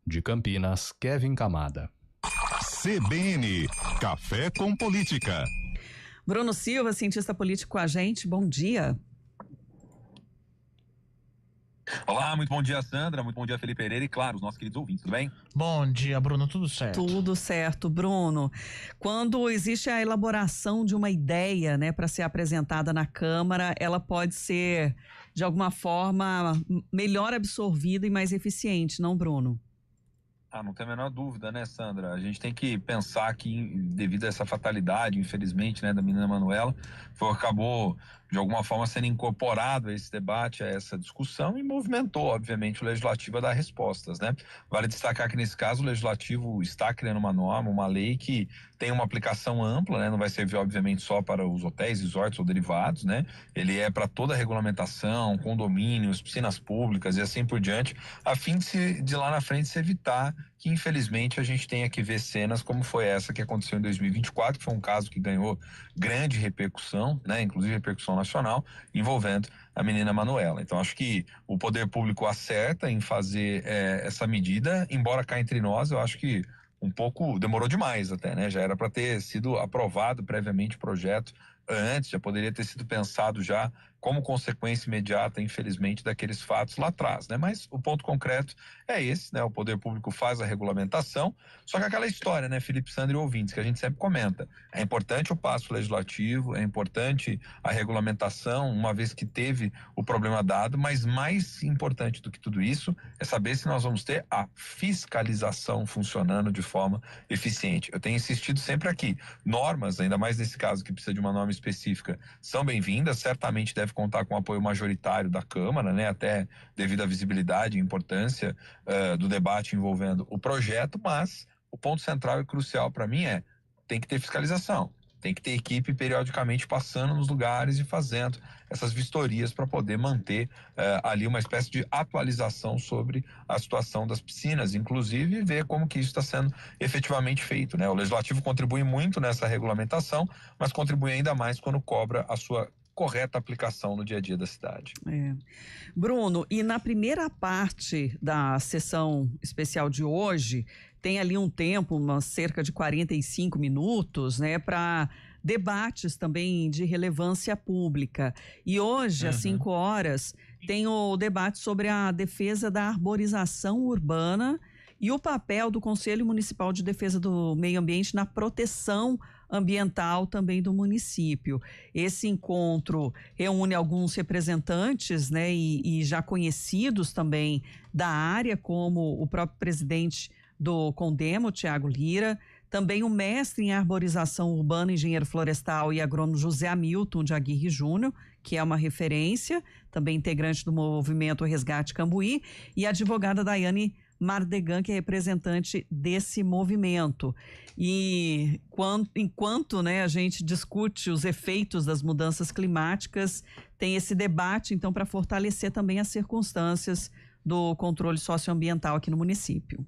De Campinas, Kevin Camada. CBN, Café com Política. Bruno Silva, cientista político com a gente, bom dia. Olá, muito bom dia, Sandra, muito bom dia, Felipe Pereira e, claro, os nossos queridos ouvintes, tudo bem? Bom dia, Bruno, tudo certo? Tudo certo, Bruno. Quando existe a elaboração de uma ideia, né, para ser apresentada na Câmara, ela pode ser, de alguma forma, melhor absorvida e mais eficiente, não, Bruno? Não tem a menor dúvida, né, Sandra? A gente tem que pensar que, devido a essa fatalidade, infelizmente, né, da menina Manuela, acabou, de alguma forma, sendo incorporado a esse debate, a essa discussão e movimentou, obviamente, o Legislativo a dar respostas, né? Vale destacar que, nesse caso, o Legislativo está criando uma norma, uma lei que tem uma aplicação ampla, né? Não vai servir, obviamente, só para os hotéis, resorts ou derivados, né? Ele é para toda a regulamentação, condomínios, piscinas públicas e assim por diante, a fim de lá na frente se evitar que, infelizmente, a gente tenha que ver cenas como foi essa que aconteceu em 2024, que foi um caso que ganhou grande repercussão, né, inclusive repercussão nacional, envolvendo a menina Manuela. Então, acho que o poder público acerta em fazer essa medida, embora cá entre nós, eu acho que um pouco demorou demais até, né? Já era para ter sido aprovado previamente o projeto antes, já poderia ter sido pensado já como consequência imediata, infelizmente, daqueles fatos lá atrás, né? Mas o ponto concreto é esse, né? O poder público faz a regulamentação, só que aquela história, né, Felipe, Sandra e ouvintes, que a gente sempre comenta, é importante o passo legislativo, é importante a regulamentação, uma vez que teve o problema dado, mas mais importante do que tudo isso é saber se nós vamos ter a fiscalização funcionando de forma eficiente. Eu tenho insistido sempre aqui, normas, ainda mais nesse caso que precisa de uma norma específica, são bem-vindas, certamente deve contar com o apoio majoritário da Câmara, né, até devido à visibilidade e importância do debate envolvendo o projeto, mas o ponto central e crucial para mim tem que ter fiscalização, tem que ter equipe periodicamente passando nos lugares e fazendo essas vistorias para poder manter ali uma espécie de atualização sobre a situação das piscinas, inclusive ver como que isso está sendo efetivamente feito, né? O Legislativo contribui muito nessa regulamentação, mas contribui ainda mais quando cobra a sua correta aplicação no dia a dia da cidade. Bruno, e na primeira parte da sessão especial de hoje, tem ali um tempo, cerca de 45 minutos, né, para debates também de relevância pública. E hoje, às 5 horas, tem o debate sobre a defesa da arborização urbana e o papel do Conselho Municipal de Defesa do Meio Ambiente na proteção ambiental também do município. Esse encontro reúne alguns representantes, né, e já conhecidos também da área, como o próprio presidente do Condemo, Tiago Lira, também o mestre em arborização urbana, engenheiro florestal e agrônomo José Hamilton de Aguirre Júnior, que é uma referência, também integrante do movimento Resgate Cambuí, e a advogada Daiane Mardegan, que é representante desse movimento. E enquanto, né, a gente discute os efeitos das mudanças climáticas, tem esse debate, então, para fortalecer também as circunstâncias do controle socioambiental aqui no município.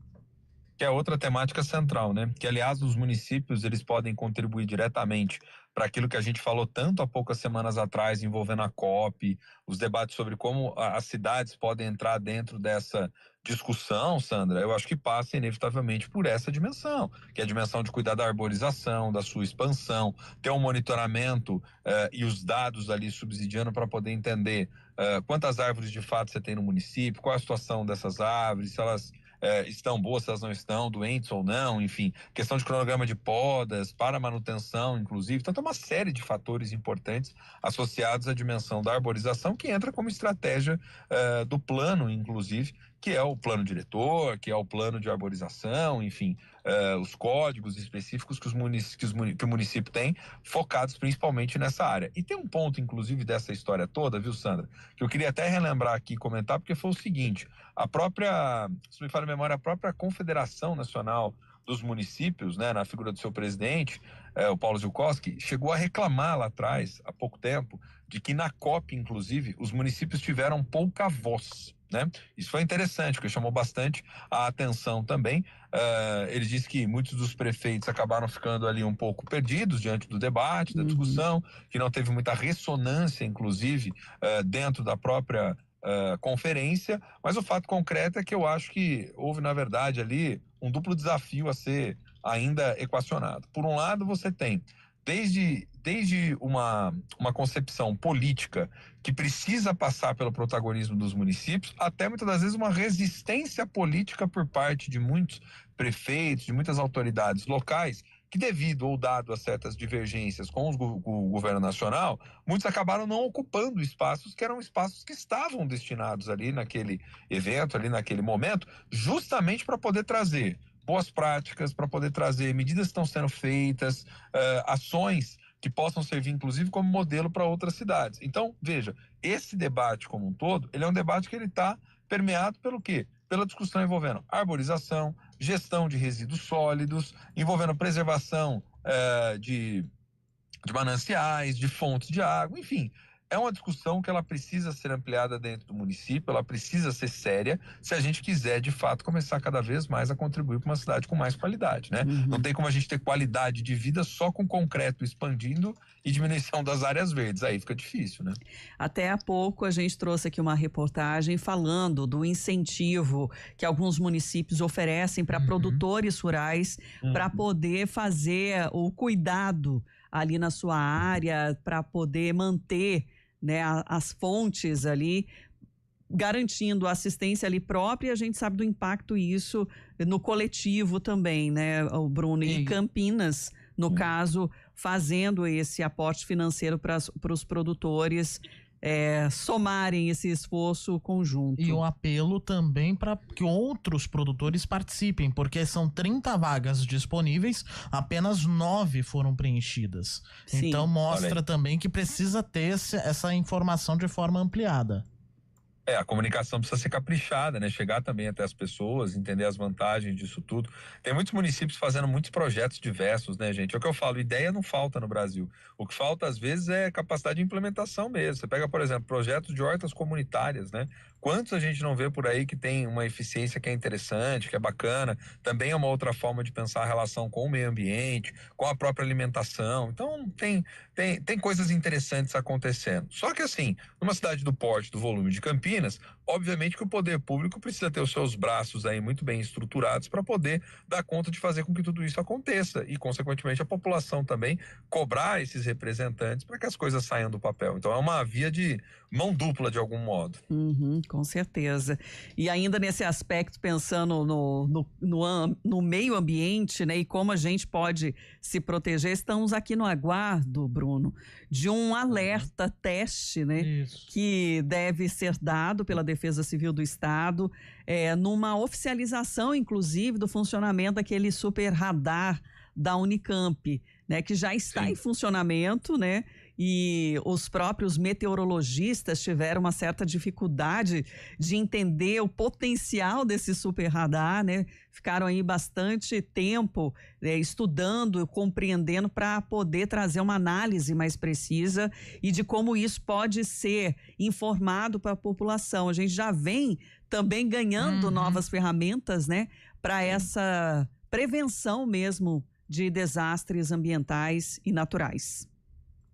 Que é outra temática central, né? Que, aliás, os municípios, eles podem contribuir diretamente para aquilo que a gente falou tanto há poucas semanas atrás, envolvendo a COP, os debates sobre como as cidades podem entrar dentro dessa discussão, Sandra. Eu acho que passa inevitavelmente por essa dimensão, que é a dimensão de cuidar da arborização, da sua expansão, ter um monitoramento e os dados ali subsidiando para poder entender quantas árvores de fato você tem no município, qual a situação dessas árvores, se elas estão boas, se elas não estão, doentes ou não, enfim, questão de cronograma de podas, para manutenção, inclusive. Então, tem uma série de fatores importantes associados à dimensão da arborização, que entra como estratégia do plano, inclusive, que é o plano diretor, que é o plano de arborização, enfim, os códigos específicos que o município tem, focados principalmente nessa área. E tem um ponto, inclusive, dessa história toda, viu, Sandra, que eu queria até relembrar aqui e comentar, porque foi o seguinte: a própria, se me falha a memória, a própria Confederação Nacional dos Municípios, né, na figura do seu presidente, o Paulo Zielkowski, chegou a reclamar lá atrás, há pouco tempo, de que na COP, inclusive, os municípios tiveram pouca voz, né? Isso foi interessante, porque chamou bastante a atenção também. Ele disse que muitos dos prefeitos acabaram ficando ali um pouco perdidos diante do debate, da discussão, que não teve muita ressonância, inclusive, dentro da própria conferência, mas o fato concreto é que eu acho que houve, na verdade, ali um duplo desafio a ser ainda equacionado. Por um lado, você tem desde uma concepção política que precisa passar pelo protagonismo dos municípios, até muitas das vezes uma resistência política por parte de muitos prefeitos, de muitas autoridades locais, que devido ou dado a certas divergências com o governo nacional, muitos acabaram não ocupando espaços que eram espaços que estavam destinados ali naquele evento, ali naquele momento, justamente para poder trazer boas práticas, para poder trazer medidas que estão sendo feitas, ações que possam servir, inclusive, como modelo para outras cidades. Então, veja, esse debate como um todo, ele é um debate que ele está permeado pelo quê? Pela discussão envolvendo arborização, gestão de resíduos sólidos, envolvendo preservação de mananciais, de fontes de água, enfim. É uma discussão que ela precisa ser ampliada dentro do município, ela precisa ser séria, se a gente quiser, de fato, começar cada vez mais a contribuir para uma cidade com mais qualidade, né? Uhum. Não tem como a gente ter qualidade de vida só com concreto expandindo e diminuição das áreas verdes, aí fica difícil, né? Até há pouco a gente trouxe aqui uma reportagem falando do incentivo que alguns municípios oferecem para produtores rurais para poder fazer o cuidado ali na sua área, para poder manter, né, as fontes ali, garantindo assistência ali própria. A gente sabe do impacto isso no coletivo também, né, o Bruno? E Campinas, no caso, fazendo esse aporte financeiro para os produtores somarem esse esforço conjunto. E um apelo também para que outros produtores participem, porque são 30 vagas disponíveis, apenas 9 foram preenchidas. Sim. Então mostra também que precisa ter essa informação de forma ampliada. A comunicação precisa ser caprichada, né? Chegar também até as pessoas, entender as vantagens disso tudo. Tem muitos municípios fazendo muitos projetos diversos, né, gente? É o que eu falo, ideia não falta no Brasil. O que falta, às vezes, é capacidade de implementação mesmo. Você pega, por exemplo, projetos de hortas comunitárias, né? Quantos a gente não vê por aí que tem uma eficiência que é interessante, que é bacana, também é uma outra forma de pensar a relação com o meio ambiente, com a própria alimentação. Então, tem coisas interessantes acontecendo. Só que, assim, numa cidade do porte, do volume de Campinas, obviamente que o poder público precisa ter os seus braços aí muito bem estruturados para poder dar conta de fazer com que tudo isso aconteça e, consequentemente, a população também cobrar esses representantes para que as coisas saiam do papel. Então, é uma via de mão dupla, de algum modo. Com certeza. E ainda nesse aspecto, pensando no meio ambiente, né, e como a gente pode se proteger, estamos aqui no aguardo, Bruno, de um alerta teste, né, que deve ser dado pela Defesa Civil do Estado, numa oficialização, inclusive, do funcionamento daquele super radar da Unicamp, né, que já está em funcionamento, né? E os próprios meteorologistas tiveram uma certa dificuldade de entender o potencial desse super radar, né? Ficaram aí bastante tempo estudando, compreendendo para poder trazer uma análise mais precisa e de como isso pode ser informado para a população. A gente já vem também ganhando novas ferramentas, né? Para essa prevenção mesmo de desastres ambientais e naturais.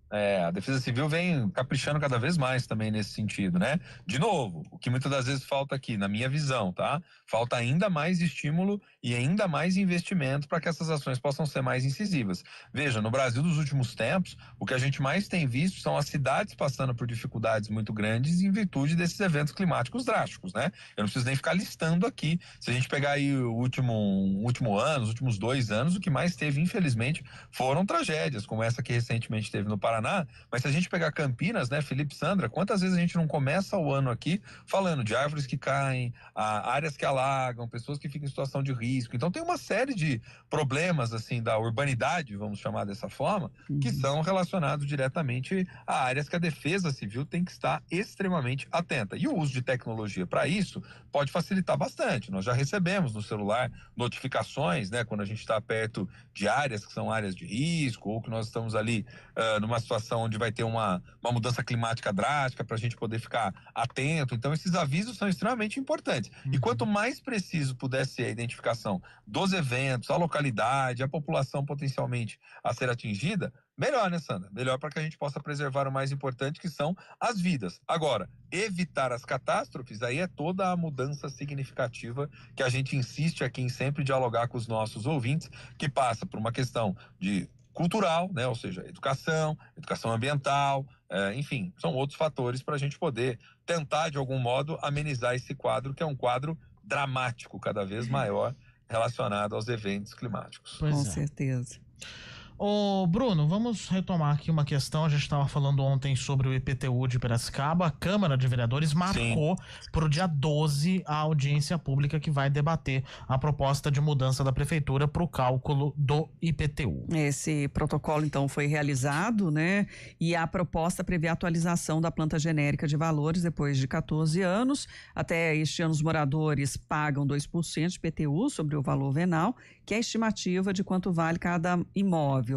A Defesa Civil vem caprichando cada vez mais também nesse sentido, né? De novo, o que muitas das vezes falta aqui, na minha visão, tá? Falta ainda mais estímulo e ainda mais investimento para que essas ações possam ser mais incisivas. Veja, no Brasil dos últimos tempos, o que a gente mais tem visto são as cidades passando por dificuldades muito grandes em virtude desses eventos climáticos drásticos, né? Eu não preciso nem ficar listando aqui. Se a gente pegar aí o último ano, os últimos 2 anos, o que mais teve, infelizmente, foram tragédias, como essa que recentemente teve no Paraná. Mas se a gente pegar Campinas, né, Felipe, Sandra, quantas vezes a gente não começa o ano aqui falando de árvores que caem, áreas que alagam, pessoas que ficam em situação de risco. Então tem uma série de problemas assim da urbanidade, vamos chamar dessa forma, que são relacionados diretamente a áreas que a Defesa Civil tem que estar extremamente atenta. E o uso de tecnologia para isso pode facilitar bastante. Nós já recebemos no celular notificações, né, quando a gente está perto de áreas que são áreas de risco ou que nós estamos ali numa situação onde vai ter uma mudança climática drástica para a gente poder ficar atento. Então, esses avisos são extremamente importantes. E quanto mais preciso puder ser a identificação dos eventos, a localidade, a população potencialmente a ser atingida, melhor, né, Sandra? Melhor para que a gente possa preservar o mais importante, que são as vidas. Agora, evitar as catástrofes, aí é toda a mudança significativa que a gente insiste aqui em sempre dialogar com os nossos ouvintes, que passa por uma questão de cultural, né? Ou seja, educação ambiental, enfim, são outros fatores para a gente poder tentar, de algum modo, amenizar esse quadro, que é um quadro dramático, cada vez maior, relacionado aos eventos climáticos. Com certeza. Ô Bruno, vamos retomar aqui uma questão. A gente estava falando ontem sobre o IPTU de Piracicaba. A Câmara de Vereadores marcou para o dia 12 a audiência pública que vai debater a proposta de mudança da prefeitura para o cálculo do IPTU. Esse protocolo, então, foi realizado, né? E a proposta prevê a atualização da planta genérica de valores depois de 14 anos. Até este ano, os moradores pagam 2% de IPTU sobre o valor venal, que é a estimativa de quanto vale cada imóvel.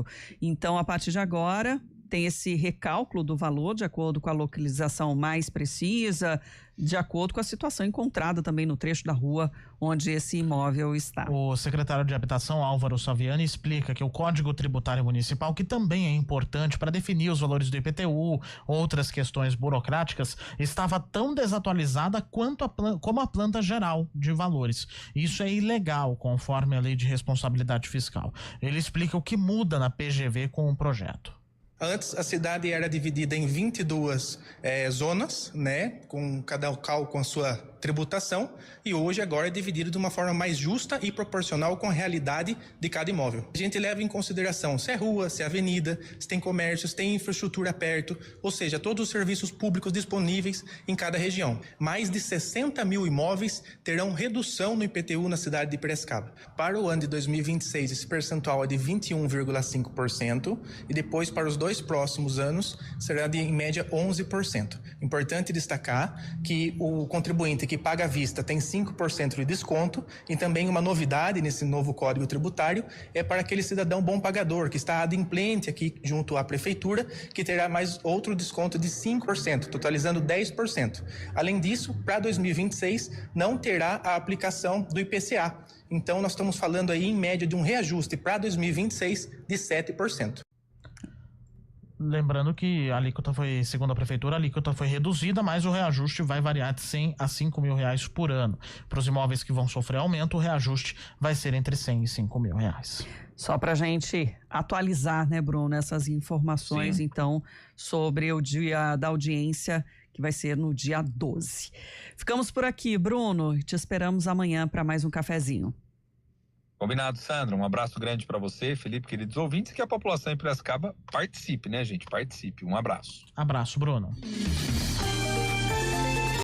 Então, a partir de agora, tem esse recálculo do valor de acordo com a localização mais precisa, de acordo com a situação encontrada também no trecho da rua onde esse imóvel está. O secretário de Habitação, Álvaro Saviani, explica que o Código Tributário Municipal, que também é importante para definir os valores do IPTU, outras questões burocráticas, estava tão desatualizada como a planta geral de valores. Isso é ilegal, conforme a Lei de Responsabilidade Fiscal. Ele explica o que muda na PGV com o projeto. Antes, a cidade era dividida em 22 zonas, né, com cada local com a sua tributação, e hoje agora é dividido de uma forma mais justa e proporcional com a realidade de cada imóvel. A gente leva em consideração se é rua, se é avenida, se tem comércio, se tem infraestrutura perto, ou seja, todos os serviços públicos disponíveis em cada região. Mais de 60 mil imóveis terão redução no IPTU na cidade de Piracicaba. Para o ano de 2026, esse percentual é de 21,5%, e depois para os 2 próximos anos será de, em média, 11%. Importante destacar que o contribuinte que paga à vista tem 5% de desconto, e também uma novidade nesse novo Código Tributário é para aquele cidadão bom pagador que está adimplente aqui junto à prefeitura, que terá mais outro desconto de 5%, totalizando 10%. Além disso, para 2026 não terá a aplicação do IPCA. Então nós estamos falando aí em média de um reajuste para 2026 de 7%. Lembrando que a alíquota foi, segundo a prefeitura, a alíquota foi reduzida, mas o reajuste vai variar de 100 a 5 mil reais por ano. Para os imóveis que vão sofrer aumento, o reajuste vai ser entre 100 e 5 mil reais. Só para a gente atualizar, né, Bruno, essas informações, então, sobre o dia da audiência, que vai ser no dia 12. Ficamos por aqui, Bruno, e te esperamos amanhã para mais um cafezinho. Combinado, Sandra. Um abraço grande para você, Felipe, queridos ouvintes, e que a população em Piracicaba participe, né, gente? Participe. Um abraço. Abraço, Bruno.